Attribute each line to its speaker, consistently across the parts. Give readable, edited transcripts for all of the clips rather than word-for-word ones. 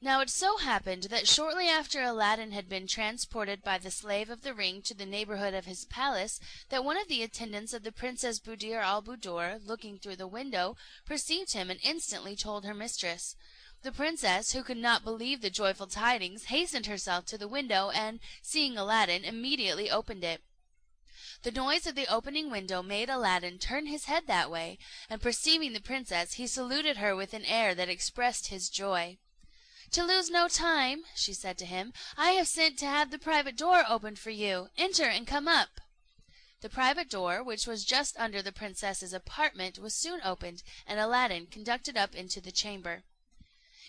Speaker 1: Now it so happened that shortly after Aladdin had been transported by the slave of the ring to the neighborhood of his palace, that one of the attendants of the Princess Buddir al Buddoor, looking through the window, perceived him and instantly told her mistress. The princess, who could not believe the joyful tidings, hastened herself to the window, and, seeing Aladdin, immediately opened it. The noise of the opening window made Aladdin turn his head that way, and perceiving the princess, he saluted her with an air that expressed his joy. "To lose no time," she said to him, "I have sent to have the private door opened for you. Enter and come up." The private door, which was just under the princess's apartment, was soon opened, and Aladdin conducted up into the chamber.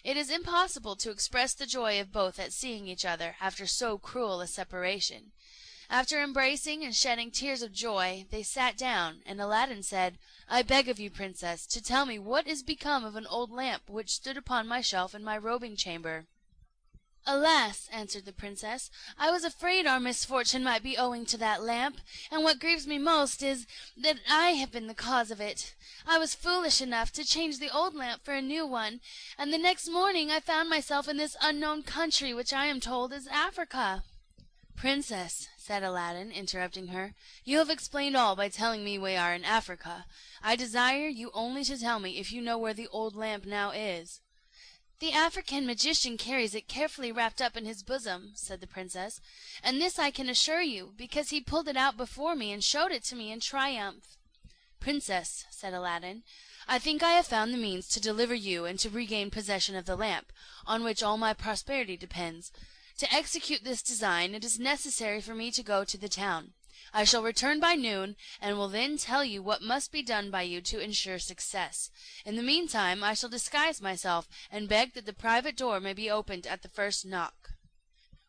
Speaker 1: It is impossible to express the joy of both at seeing each other after so cruel a separation. After embracing and shedding tears of joy, they sat down, and Aladdin said, "I beg of you, princess, to tell me what is become of an old lamp which stood upon my shelf in my robing chamber." "Alas!" answered the princess, "I was afraid our misfortune might be owing to that lamp, and what grieves me most is, that I have been the cause of it. I was foolish enough to change the old lamp for a new one, and the next morning I found myself in this unknown country which I am told is Africa." "Princess," said Aladdin, interrupting her, "you have explained all by telling me we are in Africa. I desire you only to tell me if you know where the old lamp now is." "The African magician carries it carefully wrapped up in his bosom," said the princess, "and this I can assure you, because he pulled it out before me and showed it to me in triumph." "Princess," said Aladdin, "I think I have found the means to deliver you and to regain possession of the lamp, on which all my prosperity depends. To execute this design it is necessary for me to go to the town. I shall return by noon, and will then tell you what must be done by you to ensure success. In the meantime I shall disguise myself, and beg that the private door may be opened at the first knock."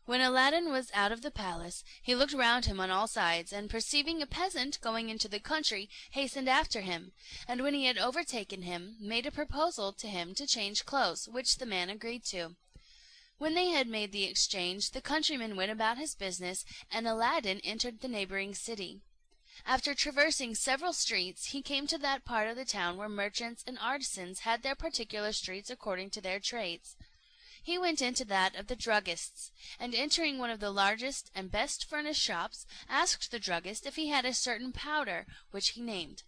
Speaker 1: When Aladdin was out of the palace, he looked round him on all sides, and perceiving a peasant going into the country, hastened after him, and when he had overtaken him, made a proposal to him to change clothes, which the man agreed to. When they had made the exchange, the countryman went about his business, and Aladdin entered the neighbouring city. After traversing several streets, he came to that part of the town where merchants and artisans had their particular streets according to their trades. He went into that of the druggists, and entering one of the largest and best furnished shops, asked the druggist if he had a certain powder, which he named.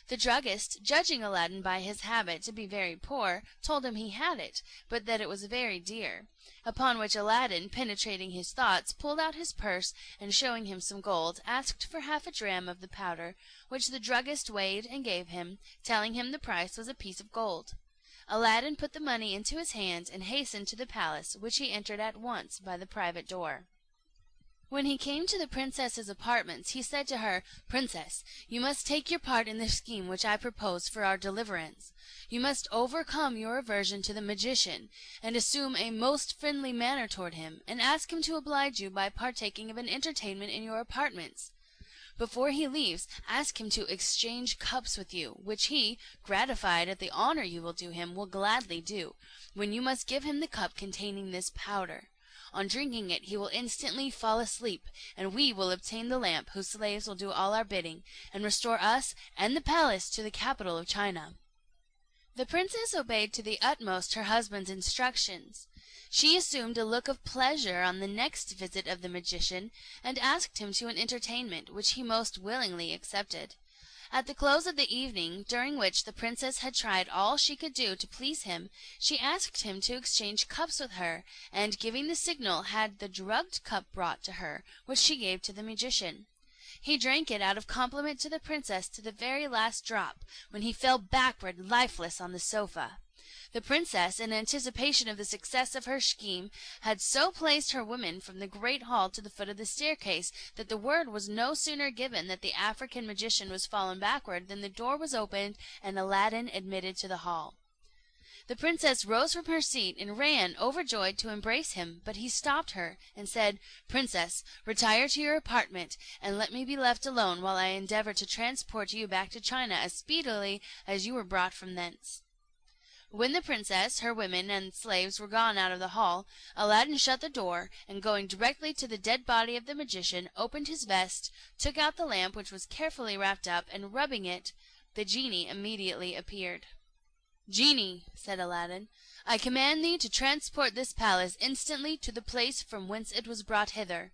Speaker 1: The druggist, judging Aladdin by his habit to be very poor, told him he had it, but that it was very dear; upon which Aladdin, penetrating his thoughts, pulled out his purse, and showing him some gold, asked for half a dram of the powder, which the druggist weighed and gave him, telling him the price was a piece of gold. Aladdin put the money into his hand, and hastened to the palace, which he entered at once by the private door. When he came to the princess's apartments, he said to her, "Princess, you must take your part in the scheme which I propose for our deliverance. You must overcome your aversion to the magician, and assume a most friendly manner toward him, and ask him to oblige you by partaking of an entertainment in your apartments. Before he leaves, ask him to exchange cups with you, which he, gratified at the honour you will do him, will gladly do, when you must give him the cup containing this powder. On drinking it he will instantly fall asleep, and we will obtain the lamp, whose slaves will do all our bidding, and restore us and the palace to the capital of China." The princess obeyed to the utmost her husband's instructions. She assumed a look of pleasure on the next visit of the magician, and asked him to an entertainment, which he most willingly accepted. At the close of the evening, during which the princess had tried all she could do to please him, she asked him to exchange cups with her, and, giving the signal, had the drugged cup brought to her, which she gave to the magician. He drank it out of compliment to the princess to the very last drop, when he fell backward lifeless on the sofa. The princess, in anticipation of the success of her scheme, had so placed her women from the great hall to the foot of the staircase, that the word was no sooner given that the African magician was fallen backward than the door was opened and Aladdin admitted to the hall. The princess rose from her seat and ran, overjoyed, to embrace him, but he stopped her, and said, "Princess, retire to your apartment, and let me be left alone while I endeavour to transport you back to China as speedily as you were brought from thence." When the princess, her women, and slaves were gone out of the hall, Aladdin shut the door, and going directly to the dead body of the magician, opened his vest, took out the lamp, which was carefully wrapped up, and rubbing it, the genie immediately appeared. "Genie," said Aladdin, "I command thee to transport this palace instantly to the place from whence it was brought hither."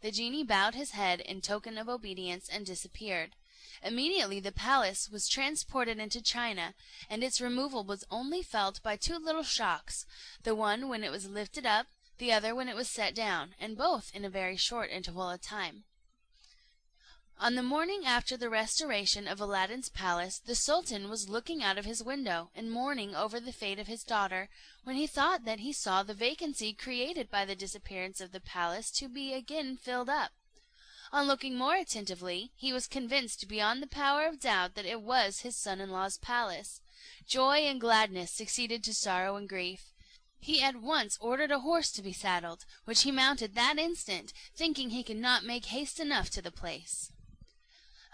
Speaker 1: The genie bowed his head in token of obedience and disappeared. Immediately the palace was transported into China, and its removal was only felt by two little shocks, the one when it was lifted up, the other when it was set down, and both in a very short interval of time. On the morning after the restoration of Aladdin's palace, the sultan was looking out of his window and mourning over the fate of his daughter, when he thought that he saw the vacancy created by the disappearance of the palace to be again filled up. On looking more attentively, he was convinced beyond the power of doubt that it was his son-in-law's palace. Joy and gladness succeeded to sorrow and grief. He at once ordered a horse to be saddled, which he mounted that instant, thinking he could not make haste enough to the place.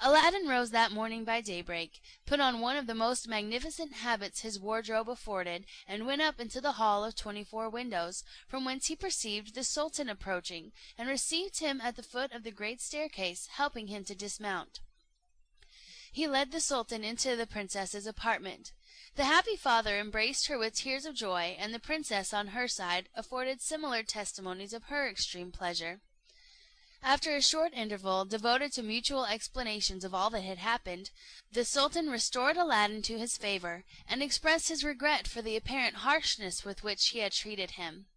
Speaker 1: Aladdin rose that morning by daybreak, put on one of the most magnificent habits his wardrobe afforded, and went up into the hall of 24 windows, from whence he perceived the sultan approaching, and received him at the foot of the great staircase, helping him to dismount. He led the sultan into the princess's apartment. The happy father embraced her with tears of joy, and the princess on her side afforded similar testimonies of her extreme pleasure. After a short interval, devoted to mutual explanations of all that had happened, the sultan restored Aladdin to his favour, and expressed his regret for the apparent harshness with which he had treated him.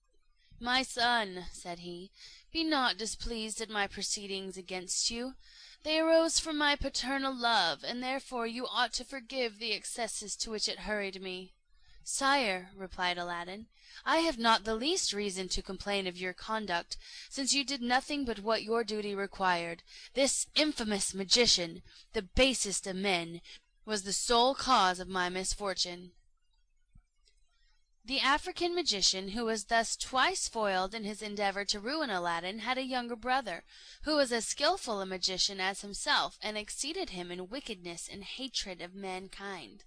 Speaker 1: "My son," said he, "be not displeased at my proceedings against you. They arose from my paternal love, and therefore you ought to forgive the excesses to which it hurried me." "Sire," replied Aladdin, "I have not the least reason to complain of your conduct, since you did nothing but what your duty required. This infamous magician, the basest of men, was the sole cause of my misfortune." The African magician, who was thus twice foiled in his endeavour to ruin Aladdin, had a younger brother, who was as skilful a magician as himself, and exceeded him in wickedness and hatred of mankind.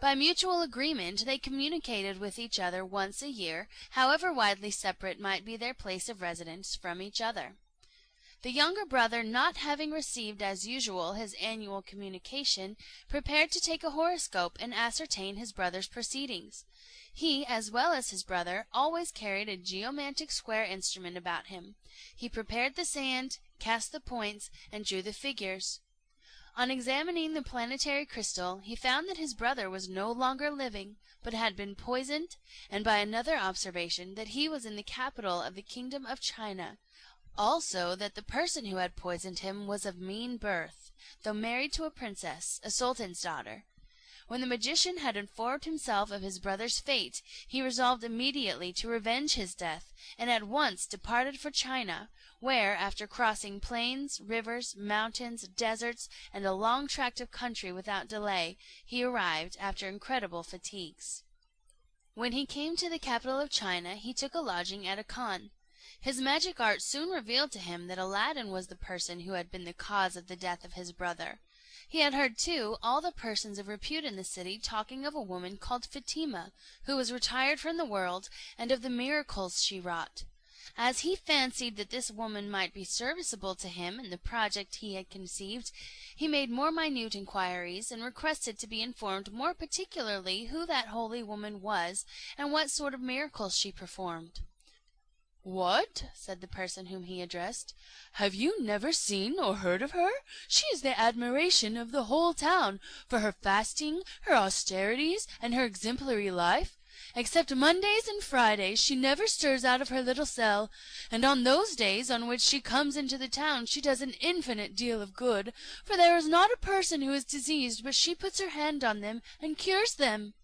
Speaker 1: By mutual agreement they communicated with each other once a year, however widely separate might be their place of residence from each other. The younger brother, not having received as usual his annual communication, prepared to take a horoscope and ascertain his brother's proceedings. He, as well as his brother, always carried a geomantic square instrument about him. He prepared the sand, cast the points, and drew the figures. On examining the planetary crystal, he found that his brother was no longer living, but had been poisoned, and by another observation that he was in the capital of the kingdom of China; also that the person who had poisoned him was of mean birth, though married to a princess, a sultan's daughter. When the magician had informed himself of his brother's fate, he resolved immediately to revenge his death, and at once departed for China, where, after crossing plains, rivers, mountains, deserts, and a long tract of country without delay, he arrived after incredible fatigues. When he came to the capital of China, he took a lodging at a khan. His magic art soon revealed to him that Aladdin was the person who had been the cause of the death of his brother. He had heard, too, all the persons of repute in the city talking of a woman called Fatima, who was retired from the world, and of the miracles she wrought. As he fancied that this woman might be serviceable to him in the project he had conceived, he made more minute inquiries, and requested to be informed more particularly who that holy woman was, and what sort of miracles she performed. "What!" said the person whom he addressed, "have you never seen or heard of her? She is the admiration of the whole town, for her fasting, her austerities, and her exemplary life. Except Mondays and Fridays she never stirs out of her little cell, and on those days on which she comes into the town she does an infinite deal of good, for there is not a person who is diseased but she puts her hand on them and cures them."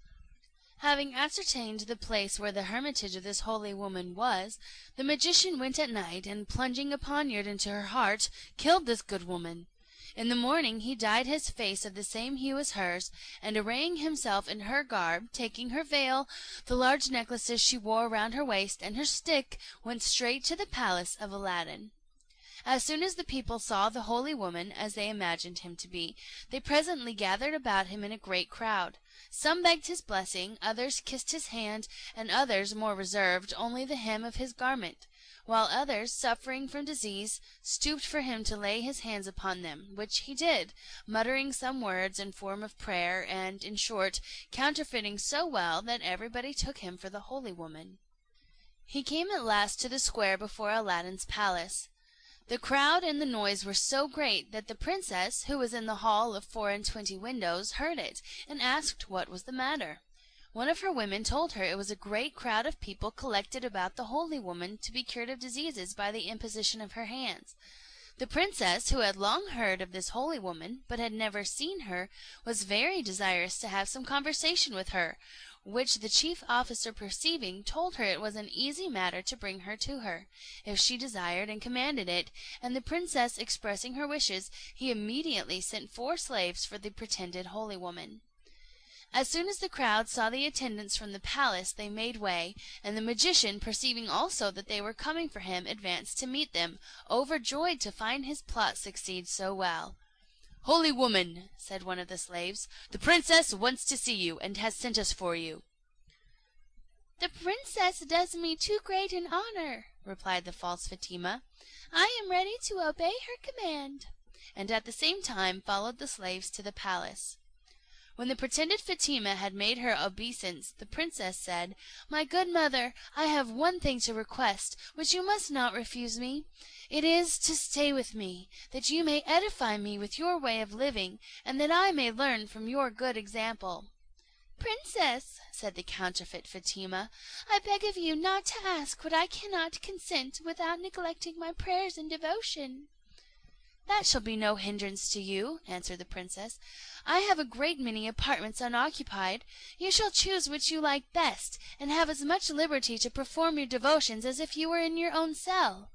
Speaker 1: Having ascertained the place where the hermitage of this holy woman was, the magician went at night, and plunging a poniard into her heart, killed this good woman. In the morning he dyed his face of the same hue as hers, and arraying himself in her garb, taking her veil, the large necklaces she wore round her waist, and her stick, went straight to the palace of Aladdin. As soon as the people saw the holy woman, as they imagined him to be, they presently gathered about him in a great crowd. Some begged his blessing, others kissed his hand, and others, more reserved, only the hem of his garment. while others, suffering from disease, stooped for him to lay his hands upon them, which he did, muttering some words in form of prayer, and, in short, counterfeiting so well that everybody took him for the holy woman. He came at last to the square before Aladdin's palace. The crowd and the noise were so great that the princess, who was in the hall of 24 windows, heard it, and asked what was the matter. One of her women told her it was a great crowd of people collected about the holy woman to be cured of diseases by the imposition of her hands. The princess, who had long heard of this holy woman, but had never seen her, was very desirous to have some conversation with her, which the chief officer perceiving, told her it was an easy matter to bring her to her, if she desired and commanded it, and the princess expressing her wishes, he immediately sent 4 slaves for the pretended holy woman. As soon as the crowd saw the attendants from the palace, they made way, and the magician, perceiving also that they were coming for him, advanced to meet them, overjoyed to find his plot succeed so well. "Holy woman," said one of the slaves, "the princess wants to see you, and has sent us for you." "The princess does me too great an honor," replied the false Fatima. "I am ready to obey her command," and at the same time followed the slaves to the palace. When the pretended Fatima had made her obeisance, the princess said, "My good mother, I have one thing to request, which you must not refuse me. It is to stay with me, that you may edify me with your way of living, and that I may learn from your good example." "Princess," said the counterfeit Fatima, "I beg of you not to ask what I cannot consent without neglecting my prayers and devotion." "That shall be no hindrance to you," answered the princess. "I have a great many apartments unoccupied. You shall choose which you like best, and have as much liberty to perform your devotions as if you were in your own cell."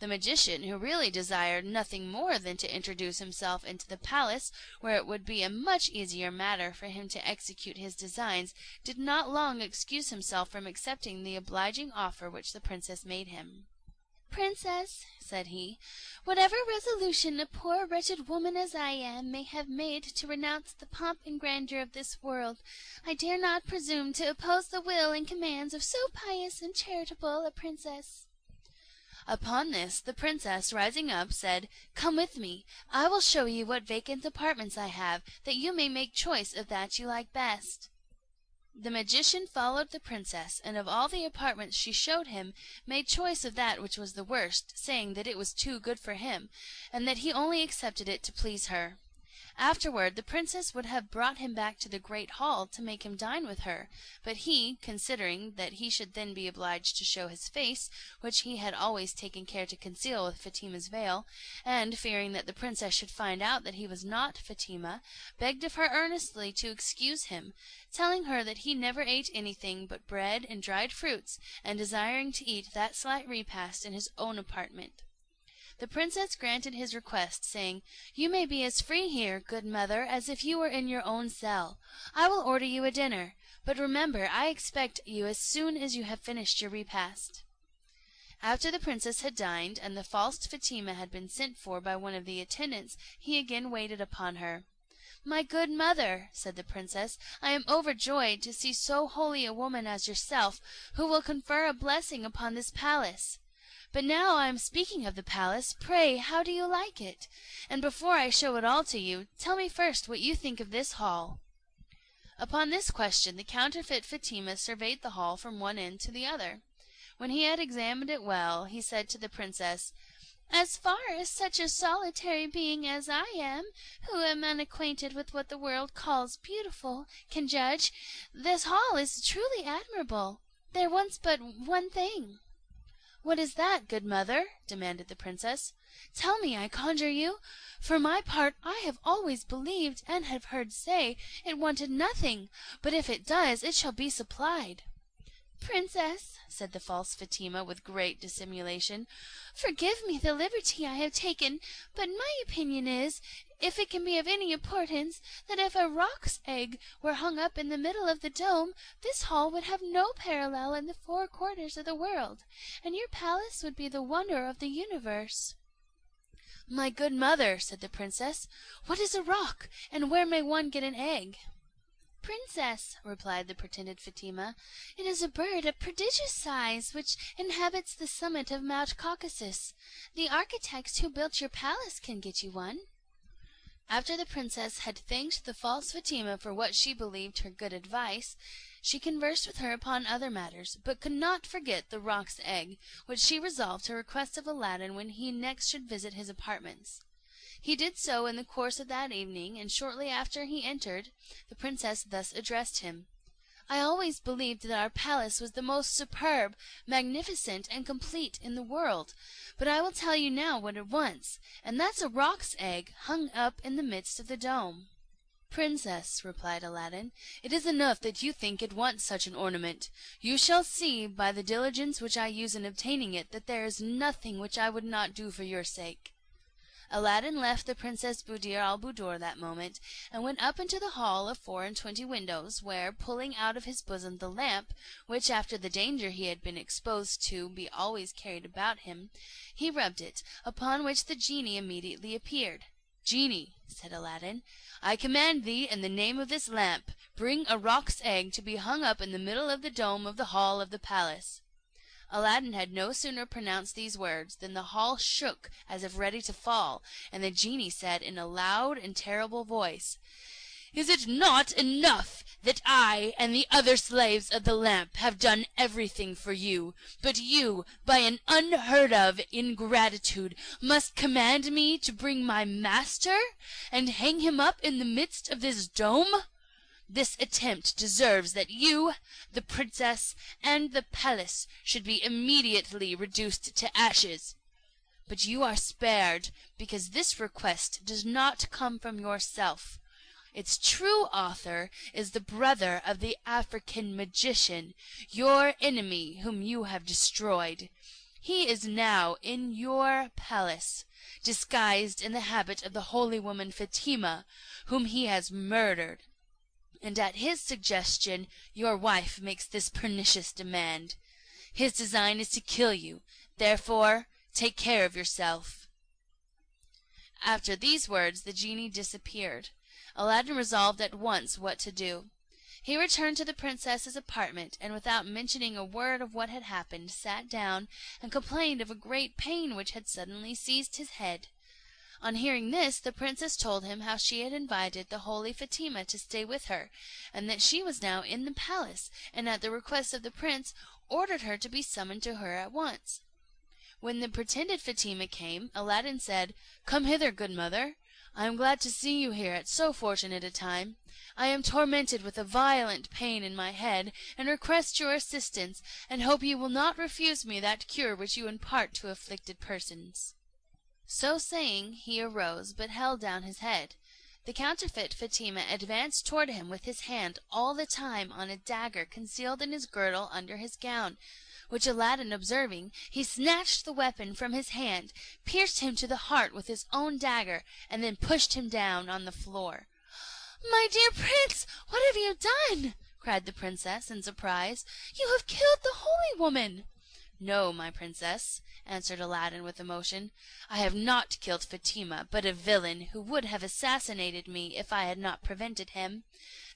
Speaker 1: The magician, who really desired nothing more than to introduce himself into the palace, where it would be a much easier matter for him to execute his designs, did not long excuse himself from accepting the obliging offer which the princess made him. "Princess," said he, "whatever resolution a poor wretched woman as I am may have made to renounce the pomp and grandeur of this world, I dare not presume to oppose the will and commands of so pious and charitable a princess." Upon this, the princess, rising up, said, "Come with me. I will show you what vacant apartments I have, that you may make choice of that you like best." The magician followed the princess, and of all the apartments she showed him, made choice of that which was the worst, saying that it was too good for him, and that he only accepted it to please her. Afterward the princess would have brought him back to the great hall to make him dine with her, but he, considering that he should then be obliged to show his face, which he had always taken care to conceal with Fatima's veil, and fearing that the princess should find out that he was not Fatima, begged of her earnestly to excuse him, telling her that he never ate anything but bread and dried fruits, and desiring to eat that slight repast in his own apartment. The princess granted his request, saying, "You may be as free here, good mother, as if you were in your own cell. I will order you a dinner, but remember I expect you as soon as you have finished your repast." After the princess had dined, and the false Fatima had been sent for by one of the attendants, he again waited upon her. "My good mother," said the princess, "I am overjoyed to see so holy a woman as yourself, who will confer a blessing upon this palace. But now I am speaking of the palace, pray how do you like it? And before I show it all to you, tell me first what you think of this hall." Upon this question the counterfeit Fatima surveyed the hall from one end to the other. When he had examined it well, he said to the princess, "As far as such a solitary being as I am, who am unacquainted with what the world calls beautiful, can judge, this hall is truly admirable. There wants but one thing." "What is that, good mother?" demanded the princess. "Tell me, I conjure you. For my part, I have always believed, and have heard say, it wanted nothing, but if it does, it shall be supplied." "Princess," said the false Fatima, with great dissimulation, "forgive me the liberty I have taken, but my opinion is, if it can be of any importance, that if a roc's egg were hung up in the middle of the dome, this hall would have no parallel in the 4 quarters of the world, and your palace would be the wonder of the universe." "My good mother," said the princess, "what is a rock, and where may one get an egg?" "Princess," replied the pretended Fatima, "it is a bird of prodigious size, which inhabits the summit of Mount Caucasus. The architect who built your palace can get you one." After the princess had thanked the false Fatima for what she believed her good advice, she conversed with her upon other matters, but could not forget the roc's egg, which she resolved to request of Aladdin when he next should visit his apartments. He did so in the course of that evening, and shortly after he entered, the princess thus addressed him: "I always believed that our palace was the most superb, magnificent, and complete in the world, but I will tell you now what it wants, and that's a roc's egg hung up in the midst of the dome." "Princess," replied Aladdin, "it is enough that you think it wants such an ornament. You shall see, by the diligence which I use in obtaining it, that there is nothing which I would not do for your sake." Aladdin left the Princess Buddir al Buddoor that moment, and went up into the hall of 24 windows, where, pulling out of his bosom the lamp, which after the danger he had been exposed to be always carried about him, he rubbed it, upon which the genie immediately appeared. "Genie," said Aladdin, "I command thee, in the name of this lamp, bring a roc's egg to be hung up in the middle of the dome of the hall of the palace." Aladdin had no sooner pronounced these words than the hall shook as if ready to fall, and the genie said in a loud and terrible voice: "Is it not enough that I and the other slaves of the lamp have done everything for you, but you, by an unheard of ingratitude, must command me to bring my master, and hang him up in the midst of this dome? This attempt deserves that you, the princess, and the palace should be immediately reduced to ashes. But you are spared, because this request does not come from yourself. Its true author is the brother of the African magician, your enemy, whom you have destroyed. He is now in your palace, disguised in the habit of the holy woman Fatima, whom he has murdered, and at his suggestion your wife makes this pernicious demand. His design is to kill you, therefore take care of yourself." After these words the genie disappeared. Aladdin resolved at once what to do. He returned to the princess's apartment, and without mentioning a word of what had happened, sat down and complained of a great pain which had suddenly seized his head. On hearing this, the princess told him how she had invited the holy Fatima to stay with her, and that she was now in the palace, and at the request of the prince ordered her to be summoned to her at once. When the pretended Fatima came, Aladdin said, "Come hither, good mother. I am glad to see you here at so fortunate a time. I am tormented with a violent pain in my head, and request your assistance, and hope you will not refuse me that cure which you impart to afflicted persons." So saying, he arose, but held down his head. The counterfeit Fatima advanced toward him with his hand all the time on a dagger concealed in his girdle under his gown, which Aladdin observing, he snatched the weapon from his hand, pierced him to the heart with his own dagger, and then pushed him down on the floor. "My dear prince, what have you done?" cried the princess in surprise. "You have killed the holy woman." "No, my princess," answered Aladdin with emotion, "I have not killed Fatima, but a villain, who would have assassinated me if I had not prevented him.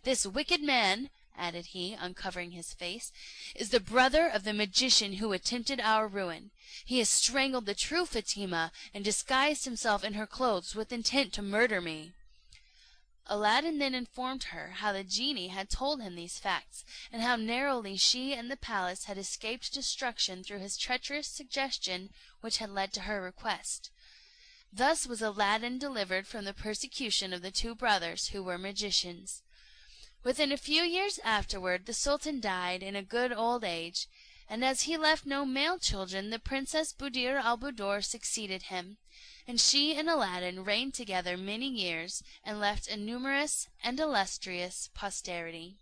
Speaker 1: This wicked man," added he, uncovering his face, "is the brother of the magician who attempted our ruin. He has strangled the true Fatima, and disguised himself in her clothes with intent to murder me." Aladdin then informed her how the genie had told him these facts, and how narrowly she and the palace had escaped destruction through his treacherous suggestion which had led to her request. Thus was Aladdin delivered from the persecution of the two brothers who were magicians. Within a few years afterward the sultan died in a good old age, and as he left no male children, the Princess Buddir al Buddoor succeeded him, and she and Aladdin reigned together many years, and left a numerous and illustrious posterity.